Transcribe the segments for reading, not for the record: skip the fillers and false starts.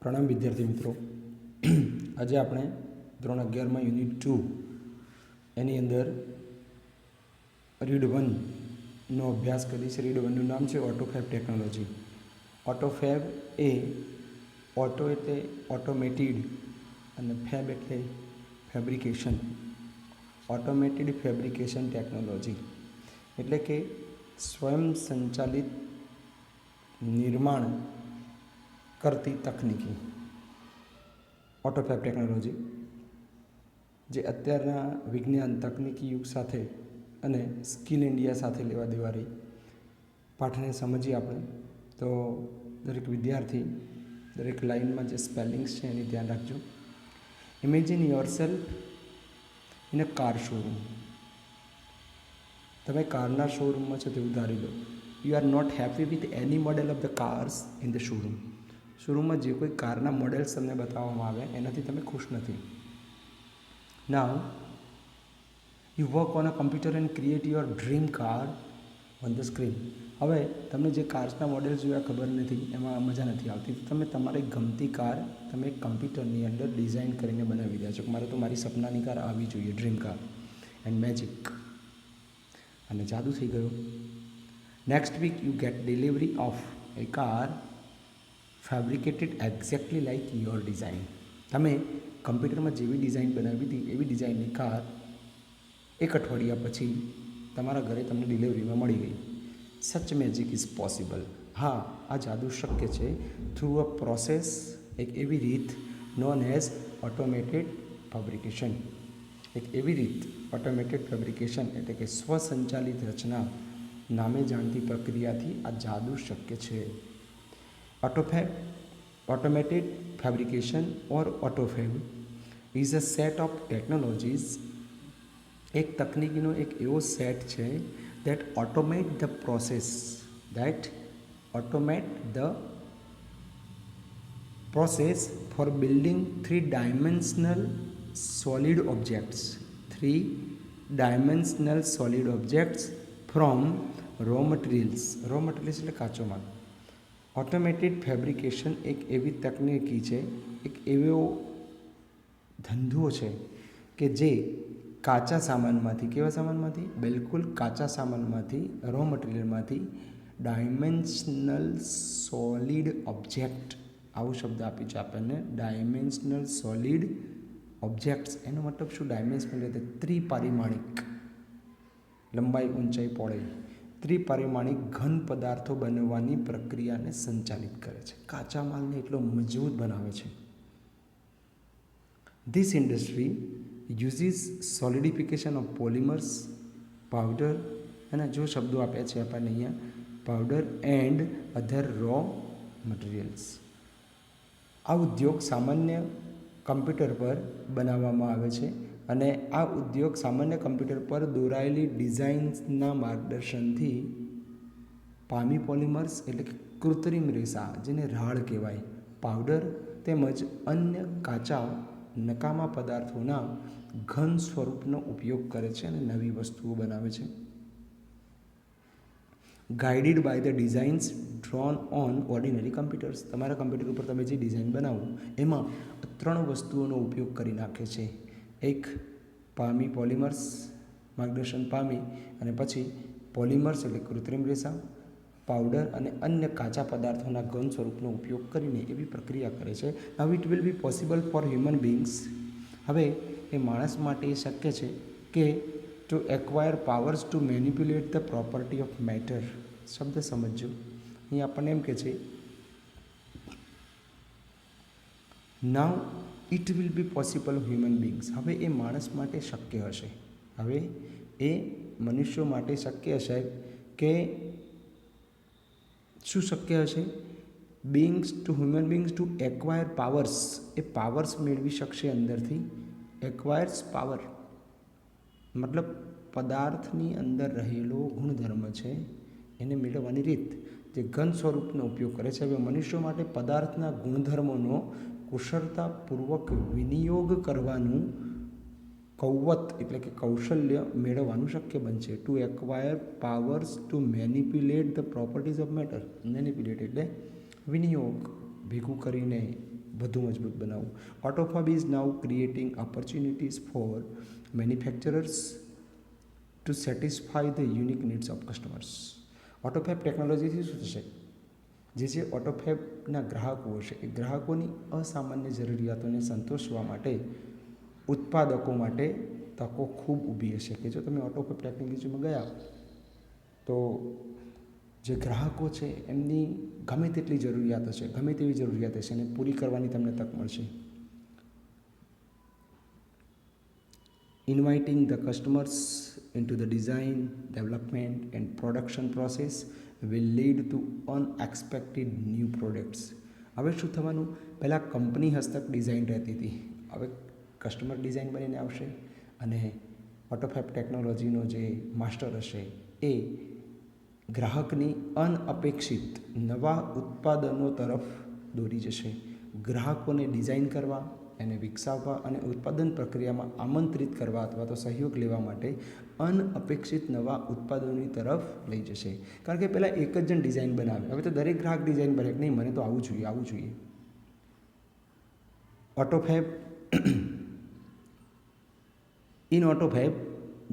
પ્રણામ વિદ્યાર્થી મિત્રો. આજે આપણે ધોરણ 11માં યુનિટ 2 એની અંદર રીડ 1નો અભ્યાસ કરીશ. રીડ 1નું નામ છે ઓટોફેબ ટેકનોલોજી. ઓટોફેબ એ ઓટો એટલે ઓટોમેટેડ અને ફેબ એટલે ફેબ્રિકેશન. ઓટોમેટેડ ફેબ્રિકેશન ટેકનોલોજી એટલે કે સ્વયં સંચાલિત નિર્માણ કરતી તકનીકી. ઓટોફેબ ટેકનોલોજી જે અત્યારના વિજ્ઞાન તકનીકી યુગ સાથે અને સ્કિલ ઇન્ડિયા સાથે લેવા દેવારી પાઠને સમજીએ આપણે તો દરેક વિદ્યાર્થી દરેક લાઇનમાં જે સ્પેલિંગ્સ છે એની ધ્યાન રાખજો. Imagine yourself in a car showroom. તમે કારના શોરૂમમાં છો તેવું ધારી લો. You are not happy with any model of the cars in the showroom. શોરૂમમાં જે કોઈ કારના મોડેલ્સ તમને બતાવવામાં આવે એનાથી તમે ખુશ નથી. Now you work on a computer and create your dream car on the screen. હવે તમને જે કાર્સના મોડેલ્સ જોયા ખબર નથી, એમાં મજા નથી આવતી, તો તમે તમારી ગમતી કાર તમે કમ્પ્યુટરની અંદર ડિઝાઇન કરીને બનાવી રહ્યા છો કે મારે તો મારી સપનાની કાર આવવી જોઈએ, ડ્રીમ કાર. એન્ડ મેજિક અને જાદુ થઈ ગયો. Next week you get delivery of a car fabricated exactly like your design. તમે કમ્પ્યુટરમાં જેવી ડિઝાઇન બનાવી હતી એવી ડિઝાઇનની કાર એક અઠવાડિયા પછી તમારા ઘરે તમને ડિલિવરીમાં મળી ગઈ. સચ મેજિક ઇઝ પોસિબલ. હા, આ જાદુ શક્ય છે થ્રુ અ પ્રોસેસ, એક એવી રીત નોન એઝ ઓટોમેટેડ ફેબ્રિકેશન. એક એવી રીત ઓટોમેટેડ ફેબ્રિકેશન એટલે કે સ્વસંચાલિત રચના નામે જાણતી પ્રક્રિયાથી આ જાદુ શક્ય છે. Autofab, automated fabrication or autofab is a set of technologies. એક તકનીકીનો એક એવો સેટ છે that automate the process for building three-dimensional solid objects from raw materials. raw materials એટલે કાચો માલ. ઓટોમેટેડ ફેબ્રિકેશન એક એવી તકનીકી છે, એક એવો ધંધો છે કે જે કાચા સામાનમાંથી, કેવા સામાનમાંથી? બિલકુલ કાચા સામાનમાંથી, રો મટીરિયલમાંથી ડાયમેન્શનલ સોલિડ ઓબ્જેક્ટ, આવો શબ્દ આપી છે આપણને, ડાયમેન્શનલ સોલિડ ઓબ્જેક્ટ્સ. એનો મતલબ શું? ડાયમેન્શનલ એટલે ત્રિપારિમાણિક, લંબાઈ, ઊંચાઈ, પહોળાઈ, ત્રિપારિમાણિક ઘન પદાર્થો બનવાની પ્રક્રિયાને સંચાલિત કરે છે. કાચા માલને એટલો મજબૂત બનાવે છે. This industry uses solidification of polymers, powder, અને જો શબ્દો આપ્યા છે આપણને અહીંયા, powder and other raw materials. આ ઉદ્યોગ સામાન્ય કમ્પ્યુટર પર બનાવવામાં આવે છે અને આ ઉદ્યોગ સામાન્ય કમ્પ્યુટર પર દોરાયેલી ડિઝાઇન્સના માર્ગદર્શનથી પામી પોલિમર્સ એટલે કે કૃત્રિમ રેસા, જેને રાળ કહેવાય, પાવડર તેમજ અન્ય કાચા નકામા પદાર્થોના ઘન સ્વરૂપનો ઉપયોગ કરે છે અને નવી વસ્તુઓ બનાવે છે. Guided by the designs drawn on ordinary computers. તમારા કમ્પ્યુટર ઉપર તમે જે ડિઝાઇન બનાવો એમાં 3 વસ્તુઓનો ઉપયોગ કરી નાખે છે. એક પામી પોલિમર્સ, માર્ગદર્શન પામી, અને પછી પોલિમર્સ એટલે કૃત્રિમ રેસા, પાવડર અને અન્ય કાચા પદાર્થોના ઘન સ્વરૂપનો ઉપયોગ કરીને એવી પ્રક્રિયા કરે છે. Now it will be possible for human beings. હવે એ માણસ માટે એ શક્ય છે કે to acquire powers to manipulate the property of matter. શબ્દ સમજો. અહીં આપણને એમ કે છે now it will be possible human beings. હવે એ માણસ માટે શક્ય હશે, હવે એ મનુષ્યો માટે શક્ય હશે કે શું શક્ય હશે? Human beings to acquire powers. એ પાવર્સ મેળવી શકશે અંદરથી. એક્વાયર્સ પાવર મતલબ પદાર્થની અંદર રહેલો ગુણધર્મ છે એને મેળવવાની રીત, જે ઘન સ્વરૂપનો ઉપયોગ કરે છે. હવે મનુષ્યો માટે પદાર્થના ગુણધર્મોનો કુશળતાપૂર્વક વિનિયોગ કરવાનું કૌવત એટલે કે કૌશલ્ય મેળવવાનું શક્ય બનશે. To acquire powers to manipulate the properties of matter. Manipulate એટલે વિનિયોગ, ભેગું કરીને, વધુ મજબૂત બનાવવું. Autofab is now creating opportunities for manufacturers to satisfy the unique needs of customers. Autofab ટેકનોલોજીથી શું થશે? જે ઓટોફેબના ગ્રાહકો હશે એ ગ્રાહકોની અસામાન્ય જરૂરિયાતોને સંતોષવા માટે ઉત્પાદકો માટે તકો ખૂબ ઊભી હશે. કે જો તમે ઓટોફેબ ટેકનોલોજીમાં ગયા તો જે ગ્રાહકો છે એમની ગમે તેટલી જરૂરિયાત હશે, ગમે તેવી જરૂરિયાત હશે એને પૂરી કરવાની તમને તક મળશે. Inviting the customers into the design, development and production process will lead to unexpected new products. હવે શું થવાનું? પહેલાં કંપની હસ્તક ડિઝાઇન રહેતી હતી, હવે કસ્ટમર ડિઝાઇન બનીને આવશે અને ઓટોફેબ ટેકનોલોજીનો જે માસ્ટર હશે એ ગ્રાહકની અનઅપેક્ષિત નવા ઉત્પાદનો તરફ દોરી જશે. ગ્રાહકોને ડિઝાઇન કરવા, એને વિકસાવવા અને ઉત્પાદન પ્રક્રિયામાં આમંત્રિત કરવા અથવા તો સહયોગ લેવા માટે અનઅપેક્ષિત નવા ઉત્પાદનોની તરફ લઈ જશે. કારણ કે પહેલાં એક જ જણ ડિઝાઇન બનાવે, હવે તો દરેક ગ્રાહક ડિઝાઇન બને કે નહીં મને તો આવું જોઈએ, આવું જોઈએ. ઓટોફેબ ઇન ઓટોફેબ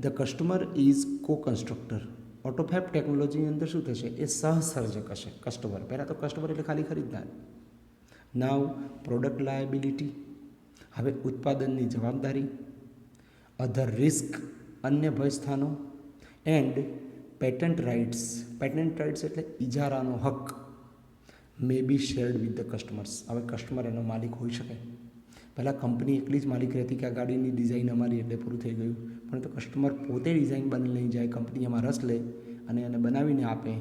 ધ કસ્ટમર ઇઝ કો-કન્સ્ટ્રક્ટર. ઓટોફેબ ટેકનોલોજીની અંદર શું થશે? એ સહસર્જક હશે. કસ્ટમર પહેલાં તો કસ્ટમર એટલે ખાલી ખરીદનાર. નાવ પ્રોડક્ટ લાયબિલિટી, હવે ઉત્પાદનની જવાબદારી, અધર રિસ્ક અન્ય ભય સ્થાનો and patent rights. Patent rights એટલે ઇજારાનો હક may be shared with the customers. હવે કસ્ટમર એનો માલિક હોઈ શકે. પહેલાં કંપની એકલી જ માલિક રહેતી કે આ ગાડીની ડિઝાઇન અમારી એટલે પૂરું થઈ ગયું, પણ તો કસ્ટમર પોતે ડિઝાઇન બની લઈ જાય, કંપની એમાં રસ લે અને એને બનાવીને આપે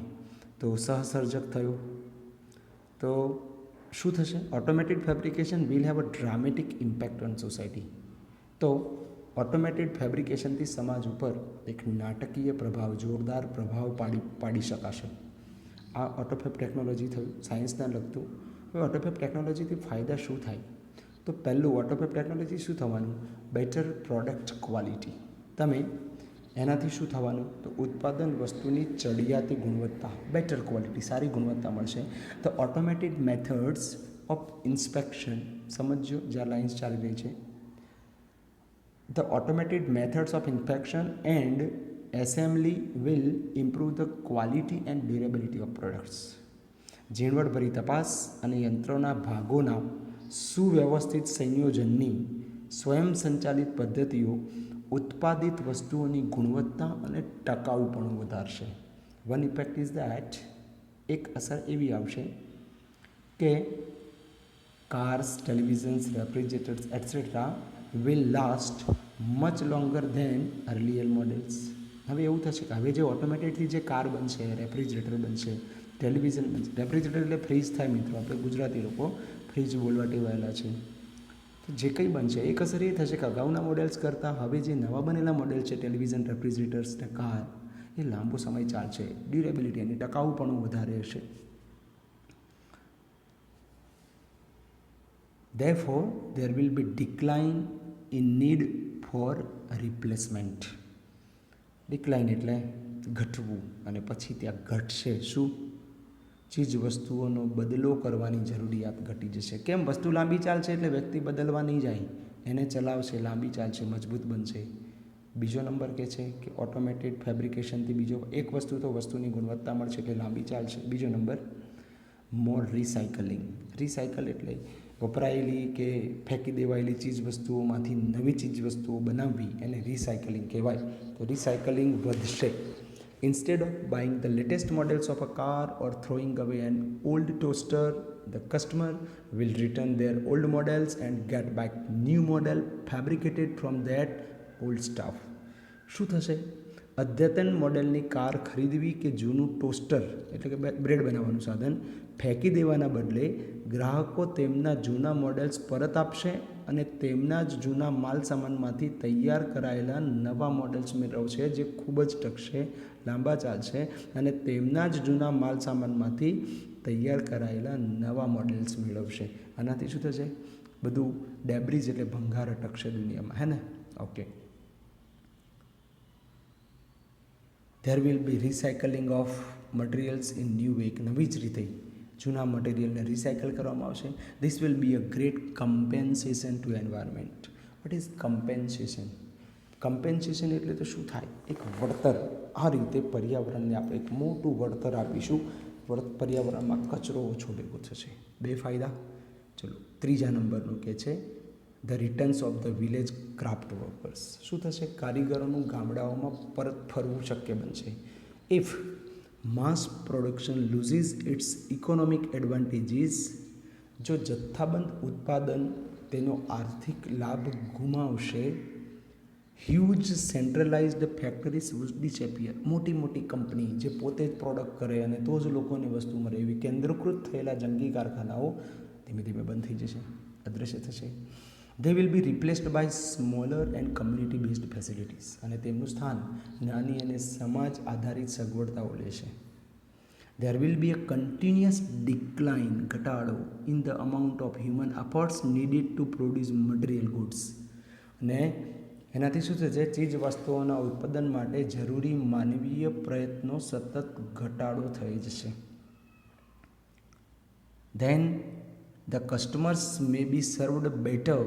તો સહસર્જક થયો. તો શું થશે? Automated fabrication will have uh dramatic impact on society. તો ઓટોમેટેડ ફેબ્રિકેશનથી સમાજ ઉપર એક નાટકીય પ્રભાવ, જોરદાર પ્રભાવ પાડી શકાશે. આ ઓટોફેબ ટેકનોલોજી થયું સાયન્સને લગતું. હવે ઓટોફેબ ટેકનોલોજીથી ફાયદા શું થાય? તો પહેલું, ઓટોફેબ ટેકનોલોજી શું થવાનું? Better product quality. તમે એનાથી શું થવાનું? તો ઉત્પાદન વસ્તુની ચડિયાતી ગુણવત્તા, બેટર ક્વોલિટી, સારી ગુણવત્તા મળશે. તો ઓટોમેટેડ મેથડ્સ ઓફ ઇન્સ્પેક્શન, સમજો જ્યાં લાઇન્સ ચાલી રહી છે. The automated methods of inspection and assembly will improve the quality and durability of products. ઝીણવટભરી તપાસ અને યંત્રોના ભાગોના સુવ્યવસ્થિત સંયોજનની સ્વયંસંચાલિત પદ્ધતિઓ ઉત્પાદિત વસ્તુઓની ગુણવત્તા અને ટકાઉપણું વધારશે. વન ઇફેક્ટ ઇઝ દેટ, એક અસર એવી આવશે કે cars, televisions, refrigerators etcetera will last much longer than earlier models. હવે એવું થશે કે હવે જે ઓટોમેટેડથી જે કાર બનશે, રેફ્રિજરેટર બનશે, ટેલિવિઝન બનશે. રેફ્રિજરેટર એટલે ફ્રીજ થાય મિત્રો, આપણે ગુજરાતી લોકો ફ્રીજ બોલવા ટેવાયેલા છે. તો જે કંઈ બનશે એક અસર એ થશે કે અગાઉના મોડેલ્સ કરતાં હવે જે નવા બનેલા મોડેલ છે, ટેલિવિઝન, રેફ્રિજરેટર્સ ને કાર, એ લાંબો સમય ચાલશે. ડ્યુરેબિલિટી અને ટકાઉપણું વધારે હશે. Therefore, there will be decline in need for replacement. Decline એટલે ઘટવું અને પછી ત્યાં ઘટશે શું? ચીજ વસ્તુઓનો બદલો કરવાની જરૂરિયાત ઘટી જશે. કેમ? વસ્તુ લાંબી ચાલશે એટલે વ્યક્તિ બદલવા નહીં જાય, એને ચલાવશે, લાંબી ચાલશે, મજબૂત બનશે. બીજો નંબર કે છે કે ઓટોમેટેડ ફેબ્રિકેશનથી બીજો એક વસ્તુ તો વસ્તુની ગુણવત્તા મળશે એટલે લાંબી ચાલશે. બીજો નંબર મોર રિસાયકલિંગ. રિસાયકલ એટલે વપરાયેલી કે ફેંકી દેવાયેલી ચીજ વસ્તુઓમાંથી નવી ચીજ વસ્તુઓ બનાવવી, એને રિસાયકલિંગ કહેવાય. તો રિસાયકલિંગ વધશે. Instead of buying the latest models of a car or throwing away an old toaster, the customer will return their old models and get back new model fabricated from that old stuff. શું થશે? અદ્યતન મોડેલની car ખરીદવી કે જૂનું toaster એટલે કે bread બનાવવાનું સાધન ફેંકી દેવાના બદલે ગ્રાહકો તેમના જૂના મોડેલ્સ પરત આપશે અને તેમના જ જૂના માલ સામાનમાંથી તૈયાર કરાયેલા નવા મોડેલ્સ મેળવશે, જે ખૂબ જ ટકશે, લાંબા ચાલશે અને તેમના જ જૂના માલ સામાનમાંથી તૈયાર કરાયેલા નવા મોડેલ્સ મેળવશે. આનાથી શું થશે? બધું ડેબ્રીઝ એટલે ભંગાર અટકશે દુનિયામાં, હે ને? Okay. There will be recycling of materials in new way. નવી જ રીતે જૂના મટીરિયલને રિસાયકલ કરવામાં આવશે. This will be a great compensation to environment. What is compensation? Compensation એટલે તો શું થાય? એક વળતર. આ રીતે પર્યાવરણને આપણે એક મોટું વળતર આપીશું. પર્યાવરણમાં કચરો ઓછો ભેગો થશે. 2 ફાયદા. ચલો ત્રીજા નંબરનું કે છે the returns of the village craft workers. શું થશે? કારીગરોનું ગામડાઓમાં પરત ફરવું શક્ય બનશે. If mass production loses its economic advantages, જો જથ્થાબંધ ઉત્પાદન તેનો આર્થિક લાભ ગુમાવશે. Huge centralized factories would disappear. મોટી મોટી કંપની જે પોતે જ પ્રોડક્ટ કરે અને તો જ લોકોને વસ્તુ મળે એવી કેન્દ્રીકૃત થયેલા જંગી કારખાનાઓ ધીમે ધીમે બંધ થઈ જશે, અદૃશ્ય થશે. They will be replaced by smaller and community based facilities. અને તેમનું સ્થાન નાની અને સમાજ આધારિત સગવડતાઓ લેશે. There will be a continuous decline, ઘટાડો in the amount of human efforts needed to produce material goods. અને એનાથી શું થશે? ચીજ વસ્તુઓના ઉત્પાદન માટે જરૂરી માનવીય પ્રયત્નો સતત ઘટાડો થઈ જશે. Then the customers may be served better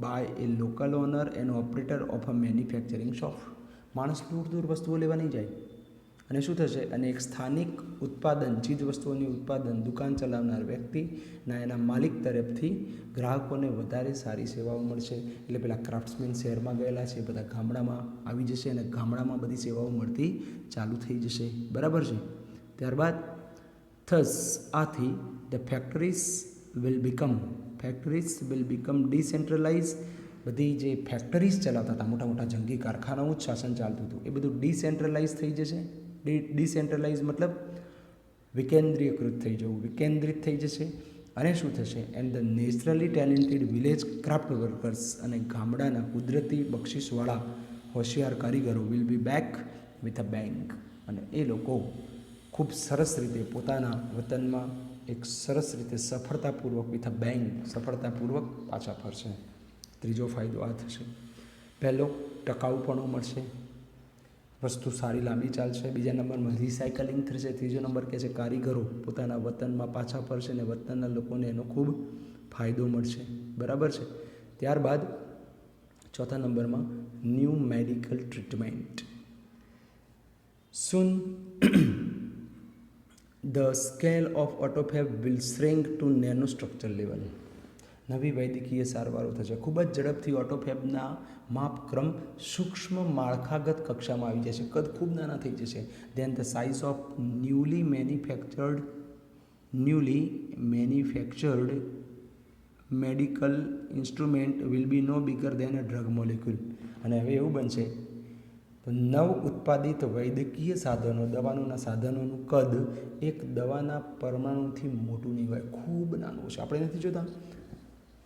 by a local owner and operator of a manufacturing shop. માણસ દૂર દૂર વસ્તુઓ લેવા નહીં જાય. અને શું થશે? અને એક સ્થાનિક ઉત્પાદન, ચીજ વસ્તુઓની ઉત્પાદન દુકાન ચલાવનાર વ્યક્તિના એના માલિક તરફથી ગ્રાહકોને વધારે સારી સેવાઓ મળશે. એટલે પેલા ક્રાફ્ટ્સમેન શહેરમાં ગયેલા છે, બધા ગામડામાં આવી જશે અને ગામડામાં બધી સેવાઓ મળતી ચાલુ થઈ જશે. બરાબર છે? ત્યારબાદ થસ આથી the factories will become decentralized. બધી જે ફેક્ટરીઝ ચલાવતા હતા, મોટા મોટા જંગી કારખાનાઓ જ શાસન ચાલતું હતું, એ બધું ડિસેન્ટ્રલાઇઝ થઈ જશે. ડિસેન્ટ્રલાઇઝ મતલબ વિકેન્દ્રીયકૃત થઈ જવું, વિકેન્દ્રિત થઈ જશે. અને શું થશે? And the naturally talented village craft workers, અને ગામડાના કુદરતી બક્ષિસવાળા હોશિયાર કારીગરો will be back with a bank. અને એ લોકો ખૂબ સરસ રીતે પોતાના વતનમાં એક સરસ રીતે સફળતાપૂર્વક વિથ અ બેંક, સફળતાપૂર્વક પાછા ફરશે. ત્રીજો ફાયદો આ થશે. પહેલો, ટકાઉપણું મળશે, વસ્તુ સારી લાંબી ચાલશે. બીજા નંબરમાં રિસાયકલિંગ થશે. ત્રીજો નંબર કહે છે કારીગરો પોતાના વતનમાં પાછા ફરશે અને વતનના લોકોને એનો ખૂબ ફાયદો મળશે. બરાબર છે? ત્યારબાદ ચોથા નંબરમાં new medical treatment. Soon the scale of autophagy will shrink to nanostructure level. નવી વૈદ્યકીય સારવારો થશે. ખૂબ જ ઝડપથી ઓટોફેબના માપક્રમ સૂક્ષ્મ માળખાગત કક્ષામાં આવી જશે. કદ ખૂબ નાના થઈ જશે. Then the size of newly manufactured medical instrument will be no bigger than a drug molecule. અને હવે એવું બનશે તો નવ ઉત્પાદિત વૈદ્યકીય સાધનો, દવાઓના સાધનોનું કદ એક દવાના પરમાણુથી મોટું નહીં હોય, ખૂબ નાનું છે. આપણે નથી જોતા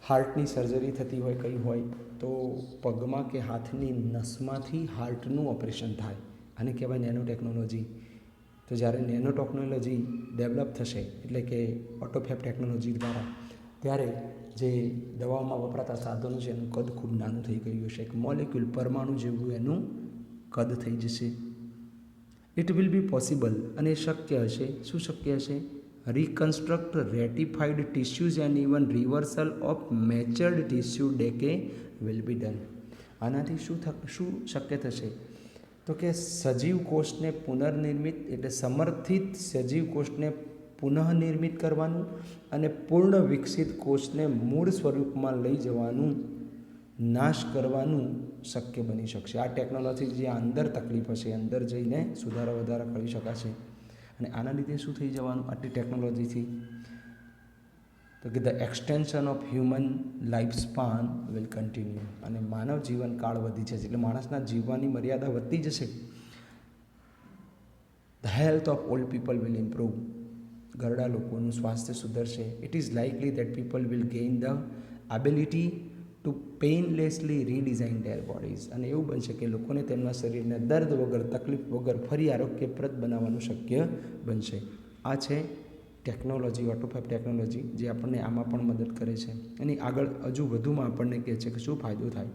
હાર્ટની સર્જરી થતી હોય, કઈ હોય તો પગમાં કે હાથની નસમાંથી હાર્ટનું ઓપરેશન થાય. આને કહેવાય નેનો ટેકનોલોજી. તો જ્યારે નેનો ટેકનોલોજી ડેવલપ થશે, એટલે કે ઓટોફેબ ટેકનોલોજી દ્વારા, ત્યારે જે દવાઓમાં વપરાતા સાધનો છે એનું કદ ખૂબ નાનું થઈ ગયું હશે. એક મોલિક્યુલ, પરમાણુ જેવું એનું કદ થઈ જશે. ઇટ વિલ બી પોસિબલ, અને શક્ય હશે. શું શક્ય હશે? reconstruct ratified tissues and even reversal of matured tissue decay will be done. આનાથી શું શક્ય થશે? તો કે સજીવ કોષને પુનર્નિર્મિત, એટલે સમર્થિત સજીવ કોષને પુનઃનિર્મિત કરવાનું અને પૂર્ણ વિકસિત કોષને મૂળ સ્વરૂપમાં લઈ જવાનું, નાશ કરવાનું શક્ય બની શકશે. આ ટેકનોલોજી જે અંદર તકલીફ હશે, અંદર જઈને સુધારા વધારા કરી શકાશે. અને આના લીધે શું થઈ જવાનું આટલી ટેકનોલોજીથી? તો કે the extension of human life span will continue. અને માનવ જીવનકાળ વધી જશે, એટલે માણસના જીવવાની મર્યાદા વધતી જશે. The health of old people will improve. ઘરડા લોકોનું સ્વાસ્થ્ય સુધરશે. It is likely that people will gain the ability to painlessly redesign their bodies. અને એવું બનશે કે લોકોને તેમના શરીરને દર્દ વગર, તકલીફ વગર ફરી આરોગ્યપ્રદ બનાવવાનું શક્ય બનશે. આ છે ટેકનોલોજી, ઓટોફેબ ટેકનોલોજી, જે આપણને આમાં પણ મદદ કરે છે. એની આગળ હજુ વધુમાં આપણને કહે છે કે શું ફાયદો થાય.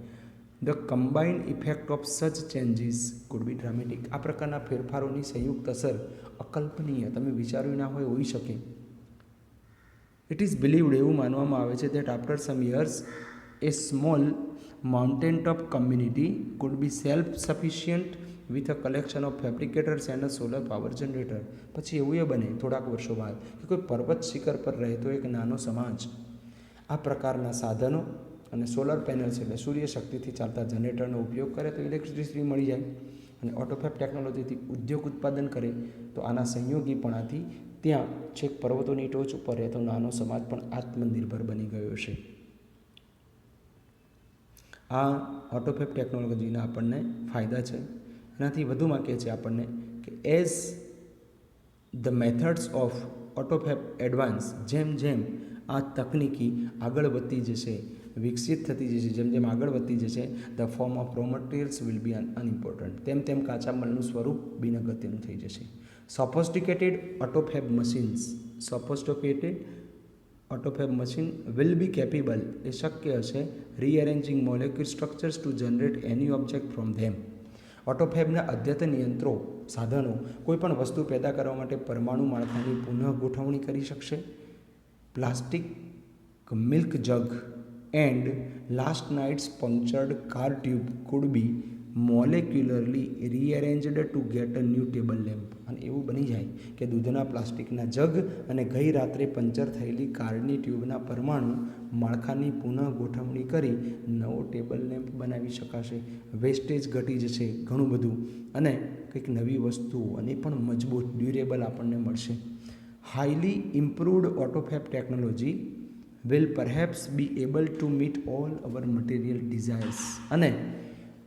ધ કમ્બાઇન્ડ ઇફેક્ટ ઓફ સચ ચેન્જીસ કુડ બી ડ્રામેટિક. આ પ્રકારના ફેરફારોની સંયુક્ત અસર અકલ્પનીય, તમે વિચાર્યું ના હોય, હોઈ શકે. ઇટ ઇઝ બિલીવડ, એવું માનવામાં આવે છે that after some years a small mountain top community could be self sufficient with a collection of fabricators and a solar power generator. પછી એવું એ બને થોડાક વર્ષો બાદ કે કોઈ પર્વત શિખર પર રહેતો એક નાનો સમાજ આ પ્રકારના સાધનો અને સોલર પેનલ્સ એટલે સૂર્યશક્તિથી ચાલતા જનરેટરનો ઉપયોગ કરે તો ઇલેક્ટ્રિસિટી મળી જાય. અને ઓટોફેબ ટેકનોલોજીથી ઉદ્યોગ ઉત્પાદન કરે તો આના સંયોગીપણાથી ત્યાં છેક પર્વતોની ટોચ ઉપર રહેતો નાનો સમાજ પણ આત્મનિર્ભર બની ગયો છે. આ ઓટોફેબ ટેકનોલોજીના આપણને ફાયદા છે. એનાથી વધુમાં કહે છે આપણને કે as the methods of autofab advance, જેમ જેમ આ તકનિકી આગળ વધતી જશે, વિકસિત થતી જશે, જેમ જેમ આગળ વધતી જશે, the form of raw materials will be unimportant, તેમ તેમ કાચા માલનું સ્વરૂપ બિનઅગત્યનું થઈ જશે. Sophisticated autofab machines, sophisticated autofab machine will be capable, એ શક્ય હશે, rearranging molecule structures to generate any object from them. ઓટોફેબના અદ્યતન યંત્રો સાધનો કોઈપણ વસ્તુ પેદા કરવા માટે પરમાણુ માળખાની પુનઃ ગોઠવણી કરી શકશે. Plastic milk jug and last night's punctured car tube could be molecularly rearranged to get a new table lamp. અને એવું બની જાય કે દૂધના પ્લાસ્ટિકના જગ અને ગઈ રાત્રે પંચર થયેલી કારની ટ્યુબના પરમાણુ માળખાની પુનઃ ગોઠવણી કરી નવો ટેબલ લેમ્પ બનાવી શકાશે. વેસ્ટેજ ઘટી જશે ઘણું બધું અને કંઈક નવી વસ્તુઓ અને પણ મજબૂત ડ્યુરેબલ આપણને મળશે. Highly improved autofab technology will perhaps be able to meet all our material desires. અને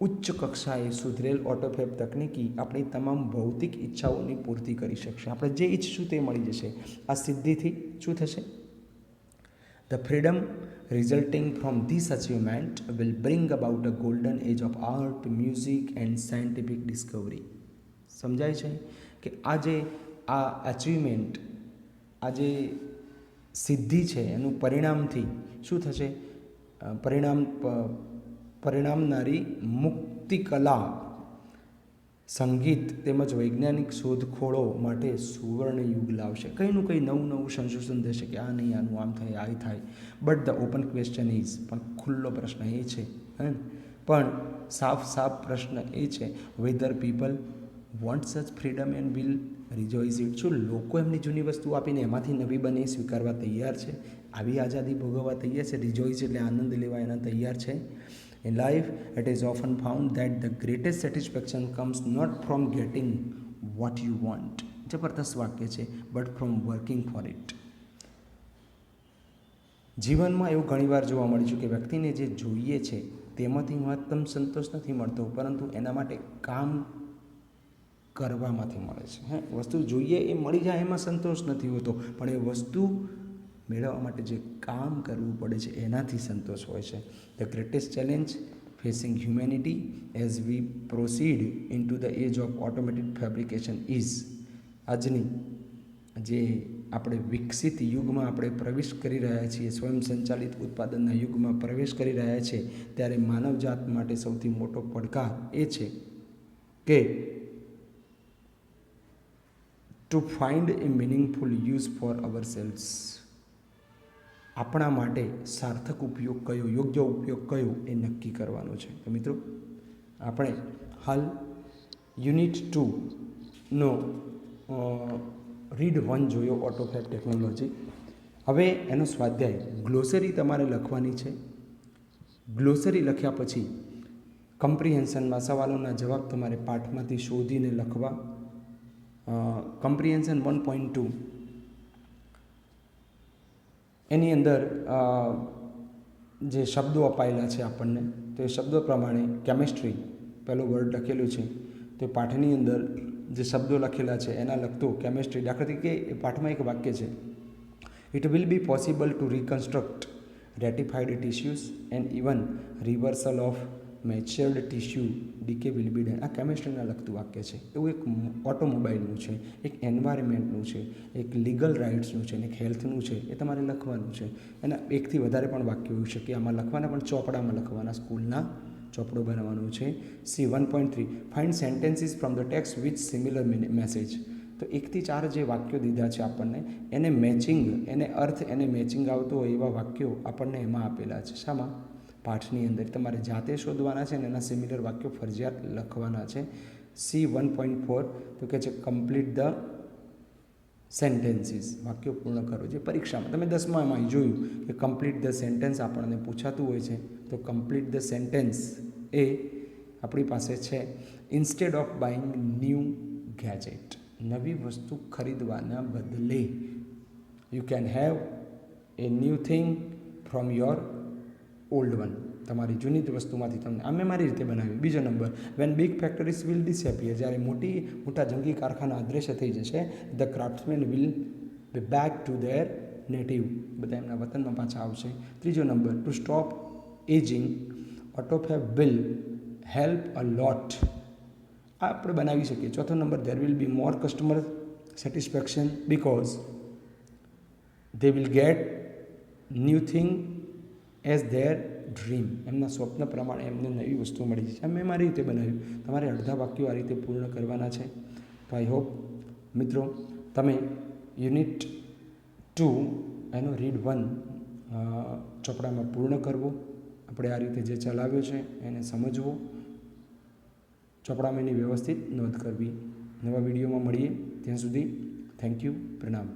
ઉચ્ચ કક્ષાએ સુધરેલ ઓટોફેબ તકનિકી આપણી તમામ ભૌતિક ઈચ્છાઓની પૂર્તિ કરી શકશે. આપણે જે ઈચ્છશું તે મળી જશે. આ સિદ્ધિથી શું થશે? The freedom resulting from this achievement will bring about a golden age of art, music and scientific discovery. સમજાય છે કે આજે આ અચીવમેન્ટ, આજે સિદ્ધિ છે એનું પરિણામથી શું થશે? પરિણામનારી મુક્તિ કલા, સંગીત તેમજ વૈજ્ઞાનિક શોધખોળો માટે સુવર્ણ યુગ લાવશે. કંઈનું કંઈ નવું નવું સંશોધન થશે કે આ નહીં, આનું આમ થાય, આ થાય. But the open question is, પણ ખુલ્લો પ્રશ્ન એ છે, પણ સાફ પ્રશ્ન એ છે, whether people want such freedom and will rejoice it. શું લોકો એમની જૂની વસ્તુ આપીને એમાંથી નવી બની સ્વીકારવા તૈયાર છે? આવી આઝાદી ભોગવવા તૈયાર છે? રિજોઇસ એટલે આનંદ લેવા એના તૈયાર છે? In life, it is often found that the greatest satisfaction comes not from getting what you want, જબરદસ્ત વાક્ય છે, but from working for it. જીવનમાં એવું ઘણીવાર જોવા મળ્યું છે કે વ્યક્તિને જે જોઈએ છે તેમાંથી મહત્તમ સંતોષ નથી મળતો, પરંતુ એના માટે કામ કરવામાંથી મળે છે. વસ્તુ જોઈએ એ મળી જાય એમાં સંતોષ નથી હોતો, પણ એ વસ્તુ મેળવવા માટે જે કામ કરવું પડે છે એનાથી સંતોષ હોય છે. The greatest challenge facing humanity as we proceed into the age of automated fabrication is, આજની જે આપણે વિકસિત યુગમાં આપણે પ્રવેશ કરી રહ્યા છીએ, સ્વયં સંચાલિત ઉત્પાદનના યુગમાં પ્રવેશ કરી રહ્યા છીએ, ત્યારે માનવજાત માટે સૌથી મોટો પડકાર એ છે કે to find a meaningful use for ourselves. આપણા માટે સાર્થક ઉપયોગ કયો, યોગ્ય ઉપયોગ કયો એ નક્કી કરવાનો છે. તો મિત્રો, આપણે હાલ યુનિટ 2નો રીડ 1 જોયો, ઓટોફેબ ટેકનોલોજી. હવે એનો સ્વાધ્યાય ગ્લોસરી તમારે લખવાની છે. ગ્લોસરી લખ્યા પછી કમ્પ્રિહેન્શનમાં સવાલોના જવાબ તમારે પાઠમાંથી શોધીને લખવા. કમ્પ્રિહેન્શન 1.2 એની અંદર જે શબ્દો અપાયેલા છે આપણને, તો એ શબ્દો પ્રમાણે કેમિસ્ટ્રી પહેલું વર્ડ લખેલું છે, તો એ પાઠની અંદર જે શબ્દો લખેલા છે એના લખતો કેમિસ્ટ્રી. દાખલા તરીકે એ પાઠમાં એક વાક્ય છે, it will be possible to reconstruct ratified tissues and even reversal of matured tissue decay will be done. આ કેમિસ્ટ્રીના લગતું વાક્ય છે. એવું એક ઓટોમોબાઈલનું છે, એક એન્વાયરમેન્ટનું છે, એક લીગલ રાઇટ્સનું છે, અને એક હેલ્થનું છે. એ તમારે લખવાનું છે. એના એકથી વધારે પણ વાક્યો હોઈ શકે, આમાં લખવાના પણ ચોપડામાં લખવાના, સ્કૂલના ચોપડો બનાવવાનું છે. C 1.3 find sentences from the text with similar message. તો 1 થી 4 જે વાક્યો દીધા છે આપણને એને મેચિંગ, એને અર્થ એને મેચિંગ આવતો હોય એવા વાક્યો આપણને એમાં આપેલા છે. શામાં? પાઠની અંદર. તમારે જાતે શોધવાના છે અને એના સિમિલર વાક્યો ફરજિયાત લખવાના છે. C1.4 તો કે છે કમ્પ્લીટ ધ સેન્ટેન્સીસ, વાક્યો પૂર્ણ કરો. જે પરીક્ષામાં તમે 10માં જોયું કે કમ્પ્લીટ ધ સેન્ટેન્સ આપણને પૂછાતું હોય છે, તો કમ્પ્લીટ ધ સેન્ટેન્સ એ આપણી પાસે છે. Instead of buying new gadget, નવી વસ્તુ ખરીદવાના બદલે you can have a new thing from your old one. તમારી જૂની વસ્તુમાંથી તમને. આ મેં મારી રીતે બનાવ્યું. બીજો નંબર, when big factories will disappear, જ્યારે મોટા જંગી કારખાના અદૃશ્ય થઈ જશે, the craftsmen will be back to their native, બધા એમના વતનમાં પાછા આવશે. ત્રીજો નંબર, to stop ageing autofab will help a lot, આ આપણે બનાવી શકીએ. ચોથો નંબર, there will be more customer satisfaction because they will get new thing as their dream, એમના સ્વપ્ન પ્રમાણે એમને નવી વસ્તુ મળી જશે. મેં મારી રીતે બનાવ્યું. તમારે અડધા વાક્યો આ રીતે પૂર્ણ કરવાના છે. તો આઈ હોપ મિત્રો તમે યુનિટ 2 એનો રીડ 1 ચોપડામાં પૂર્ણ કરવો. આપણે આ રીતે જે ચલાવ્યો છે એને સમજવો, ચોપડામાં એની વ્યવસ્થિત નોંધ કરવી. નવા વિડીયોમાં મળીએ, ત્યાં સુધી થેન્ક યુ, પ્રણામ.